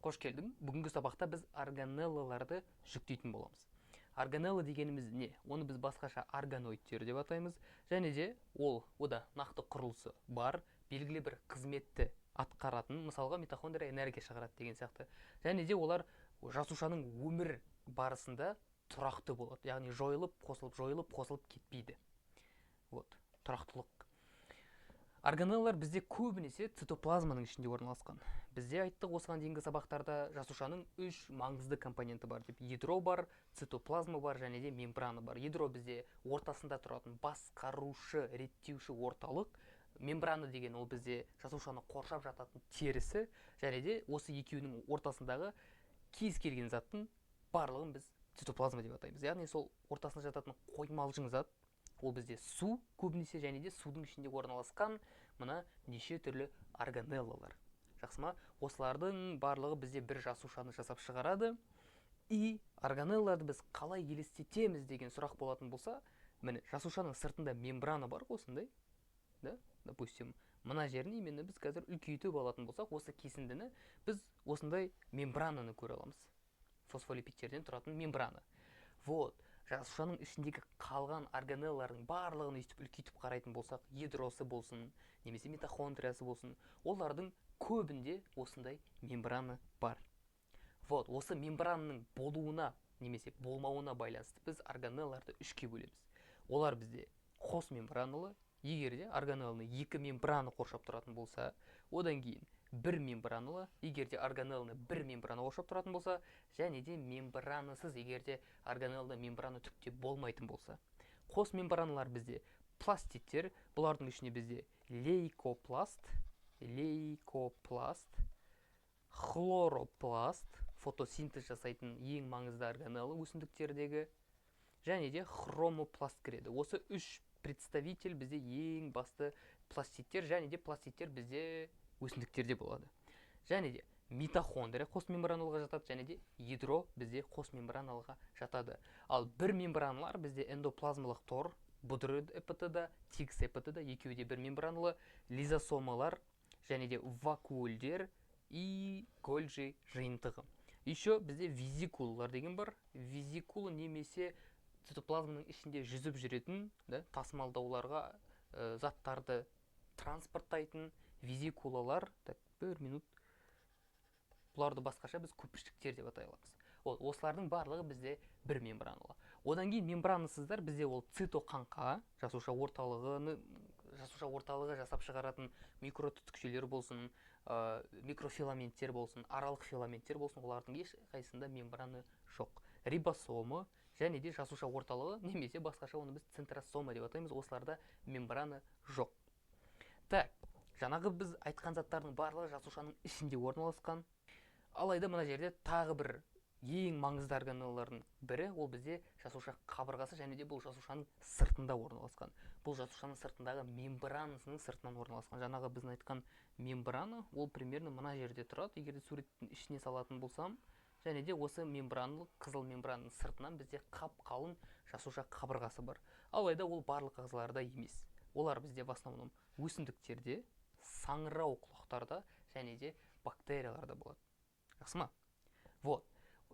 Қош келдің. Бүгінгі сабақта біз органеллаларды жүктейтін боламыз. Органелла дегеніміз не? Оны біз басқаша органоидтер деп атаймыз. Және де ода нақты құрылысы бар, белгілі бір қызметті атқаратын, мысалға митохондрия энергия шығарады деген сияқты. Және де олар жасушаның өмір барысында тұрақты болады. Яғни жойылып, қосылып кетпейді. Тұрақтылық. Органеллалар бізде көбінесе цитоплазманың ішінде орналасқан. Бізде айттық осыған дейінгі сабақтарда жасушаның 3 маңызды компоненті бар деп. Ядро бар, цитоплазма бар және де мембрана бар. Ядро бізде ортасында тұратын басқарушы, реттеуші орталық. Мембрана деген ол бізде жасушаны қоршап жататын терісі, және де осы екеуінің ортасындағы кез келген заттың барлығын біз цитоплазма деп атаймыз. Яғни сол ортасында жататын қоймалжың зат, ол бізде су көбінесе, және де судың ішінде орналасқан мына неше түрлі органеллалар. Жақсы ма? Осылардың барлығы бізде бір жасушаны жасап шығарады. И органеллаларды біз қалай елестетеміз деген сұрақ болатын болса, міне жасушаның сыртында мембрана бар осындай, да? Допустим, мына жерін именно біз қазір үлкейтіп алатын болсақ, осы кесіндіні біз осындай мембрананы көре аламыз. Фосфолипидтерден тұратын мембрана. Жасушаның ішіндегі қалған органеллалардың барлығын үлкейтіп қарайтын болсақ, ядросы болсын, немесе митохондриясы болсын, олардың көбінде осындай мембрана бар. Осы мембрананың болуына немесе болмауына байланысты біз органеллаларды 3-ке бөлеміз. Олар бізде қос мембраналы, егер де органелланы 2 мембрана қоршап тұратын болса, одан кейін бір мембраналы, егер де органелланы бір мембрана қоршап тұратын болса, және де мембранасыз, егер де органеллада мембрана түкте болмайтын болса. Қос мембраналар бізде пластиттер, бұлардың ішіне бізде лейкопласт, хлоропласт, фотосинтез жасайтын ең маңызды органелла өсімдіктердегі, және де хромопласт кіреді. Осы 3 представитель бізде ең басты пластиттер, және де пластиттер бізде өсімдіктерде болады. Және де митохондрия қос мембраналыға жатады, және де ядро бізде қос мембраналыға жатады. Ал бір мембраналар бізде эндоплазмалық тор, бұдыр эпітіда, тикс эпітіда, екеуі де бір мембраналы, лизосомалар, және де вакуольдер и гольджи жиынтығы. Еще бізде визикулалар деген бар. Визикула немесе цитоплазманың ішінде жүзіп жүретін, тасымалдауларға заттарды транспорттайтын визикулалар. Bir минут. Бұларды басқаша біз көпіршіктер деп атай аламыз. Осылардың барлығы бізде бір мембраналы. Одан кейін мембранасыздар бізде ол цитоқаңқа, жасуша орталығы жасап шығаратын микротүтікшелер болсын, микрофиламенттер болсын, аралық филаменттер болсын, олардың ешқайсында мембрана жоқ. Рибосомы және де жасуша орталығы, немесе басқаша оны біз центросома деп атаймыз, осыларда мембрана жоқ. Так, жаңағы біз айтқан заттардың барлығы жасушаның ішінде орналасқан. Алайда мына жерде тағы бір ең маңызды органеллалардың бірі, ол бізде жасуша қабырғасы, және де бұл жасушаның сыртында орналасқан. Бұл жасушаның сыртындағы мембранасының сыртынан орналасқан. Жаңағы біздің айтқан мембрана, ол примерно мына жерде тұрады. Егер де суреттің ішіне салатын болсам, және де осы мембраналық қызыл мембрананың сыртынан бізде қап-қалың жасуша қабырғасы бар. Алайда ол барлық ағзаларда емес. Олар бізде в основном өсімдіктерде, саңырау құлақтарда және де бактерияларда болады. Жақсы ма?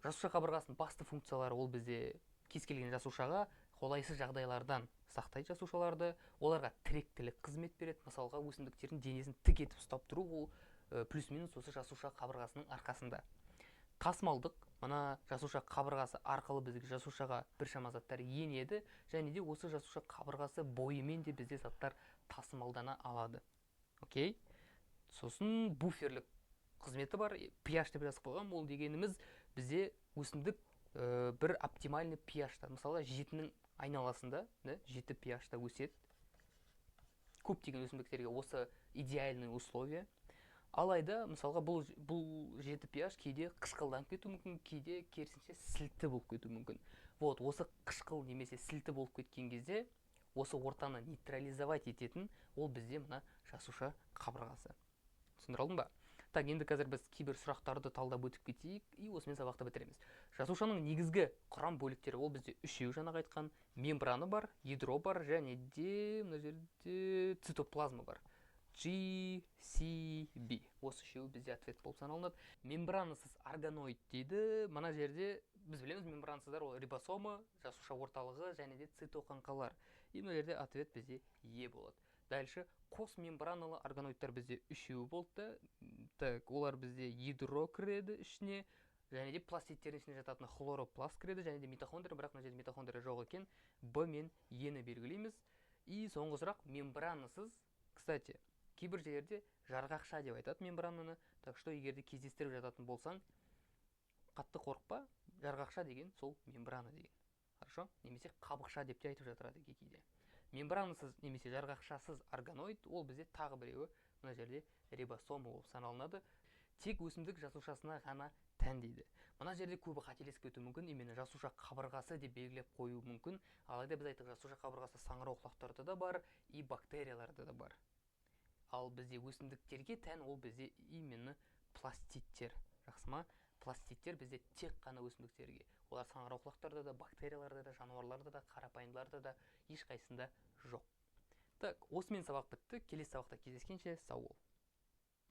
Жасуша қабырғасының басты функциялары ол бізде кез келген жасушаға қолайсыз жағдайлардан сақтайды жасушаларды, оларға тіректілік қызмет береді. Мысалға, өсімдіктердің денесін тік етіп ұстап тұру ол плюс-минус осы жасуша қабырғасының арқасында. Тасымалдық, мына жасуша қабырғасы арқылы бізге жасушаға біршама заттар енеді, және де осы жасуша қабырғасы бойымен де бізде заттар тасымалдана алады. Окей? Сосын буферлік қызметі бар, pH деп жазып қойған. Ол дегеніміз бізде өсімдік бір оптимальный pH-та, мысалы 7-нің айналасында, 7 pH-та өседі. Көптеген өсімдіктерге осы идеальный условия. Алайда, мысалға, бұл 7 pH кейде қышқылданып кету мүмкін, кейде керісінше сілті болып кету мүмкін. Осы қышқыл немесе сілті болып кеткен кезде, осы ортаны нейтрализовать ететін, ол бізде мына жасуша қабырғасы. Түсіндіре алдым ба? Так, енді қазір біз кейбір сұрақтарды талдап өтіп кетейік, и осымен сабақты бітіреміз. Жасушаның негізгі құрам бөліктері ол бізде үшеу жаңағы айтқан, мембрана бар, ядро бар, және де мына жерде цитоплазма бар. G, C, B. Осы үшеуі бізде ответ болып саналынады. Мембранасыз органоид дейді. Мына жерде біз білеміз, мембранасыздар ол рибосома, жасуша орталығы және де цитоқаңқалар. И мына жерде ответ бізде Е болады. Дальше қос мембраналы органоидтар бізде үшеуі болды. Так, олар бізде ядро кіреді ішіне, және де пластидтердің ішіне жататын хлоропласт кіреді, және де митохондрия, бірақ мына жерде митохондрия жоқ екен. Б мен Е-ні белгілейміз. И соңғы сұрақ, мембранасыз, кстати, кейбір жерлерде жарғақша деп айтады мембрананы. Так что егер де кездестіріп жататын болсаң, қатты қорықпа, жарғақша деген сол мембрана деген. Хорошо? Немесе қабықша деп те айтып жатырады кейде. Мембранасыз немесе жарғақшасыз органоид, ол бізде тағы біреуі мына жерде рибосома болып саналынады. Тек өсімдік жасушасына ғана тән дейді. Мына жерде көбі қателесіп кетуі мүмкін, именно жасуша қабырғасы деп белгілеп қою мүмкін. Алайда біз айттық, жасуша қабырғасы саңырауқұлақтарда да бар, и бактерияларда да бар. Ал бізде өсімдіктерге тән ол бізде именно пластидтер. Жақсы ма? Пластидтер бізде тек қана өсімдіктерге. Олар саңырауқұлақтарда да, бактерияларда да, жануарларда да, қарапайымдыларда да ешқайсында жоқ. Так, осымен сабақ бітті. Келесі сабақта кездескенше сау бол.